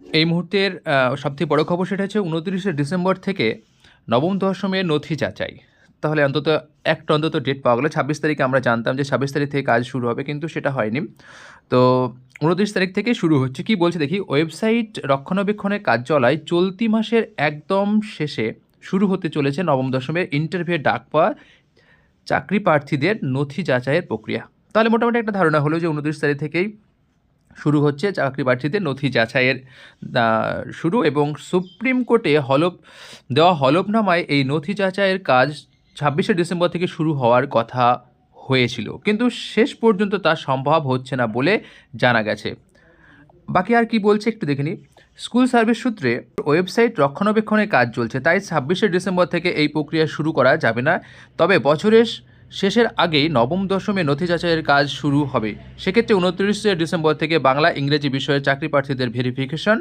এই মুহূর্তের সবথেকে বড় খবর সেটা হচ্ছে ২৯শে ডিসেম্বর থেকে নবম দশমের নথি যাচাই। তাহলে অন্তত ডেট পাওয়া গেল। ২৬ তারিখে আমরা জানতাম যে ২৬ তারিখ থেকে কাজ শুরু হবে, কিন্তু সেটা হয়নি। তো ২৯ তারিখ থেকে শুরু হচ্ছে। কি বলছে দেখি, ওয়েবসাইট রক্ষণাবেক্ষণের কার্যালয় চলতি মাসের একদম শেষে শুরু হতে চলেছে নবম দশমের ইন্টারভিউ ডাক পাওয়া চাকরি প্রার্থীদের নথি যাচাইয়ের প্রক্রিয়া। তাহলে মোটামুটি একটা ধারণা হলো যে ২৯ তারিখ থেকেই শুরু হচ্ছে চাকরি প্রার্থীদের নথি যাচাইয়ের শুরু, এবং সুপ্রিম কোর্টে দেওয়া হলফনামায় এই নথি যাচাইয়ের কাজ ২৬শে ডিসেম্বর থেকে শুরু হওয়ার কথা হয়েছিল, কিন্তু শেষ পর্যন্ত তা সম্ভব হচ্ছে না বলে জানা গেছে। বাকি আর কি বলছে একটু দেখে নিই। স্কুল সার্ভিস সূত্রে ওয়েবসাইট রক্ষণাবেক্ষণের কাজ চলছে, তাই ২৬শে ডিসেম্বর থেকে এই প্রক্রিয়া শুরু করা যাবে না। তবে বছরের শেষের আগেই নবম দশমে নথি যাচাইয়ের কাজ শুরু হবে। সেক্ষেত্রে ২৯শে ডিসেম্বর থেকে বাংলা ইংরেজি বিষয়ে চাকরি প্রার্থীদের ভেরিফিকেশন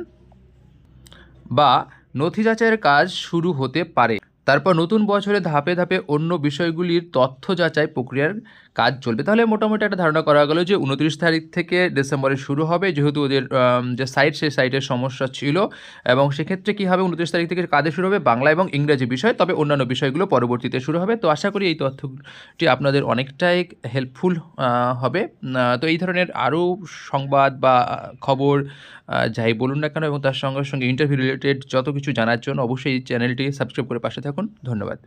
বা নথি যাচাইয়ের কাজ শুরু হতে পারে। তারপর নতুন বছরে ধাপে ধাপে অন্য বিষয়গুলির তথ্য যাচাই প্রক্রিয়ার কাজ চলবে। তাহলে মোটামুটি একটা ধারণা করা গেল যে ২৯ তারিখ থেকে ডিসেম্বরে শুরু হবে, যেহেতু ওদের যে সাইট, সেই সাইটের সমস্যা ছিল, এবং সেক্ষেত্রে কী হবে, ২৯ তারিখ থেকে কাজে শুরু হবে বাংলা এবং ইংরেজি বিষয়, তবে অন্যান্য বিষয়গুলো পরবর্তীতে শুরু হবে। তো আশা করি এই তথ্যটি আপনাদের অনেকটাই হেল্পফুল হবে। তো এই ধরনের আরও সংবাদ বা খবর যাই বলুন না কেন, এবং তার সঙ্গে সঙ্গে ইন্টারভিউ রিলেটেড যত কিছু জানার জন্য অবশ্যই এই চ্যানেলটি সাবস্ক্রাইব করে পাশে থাকুন। ধন্যবাদ।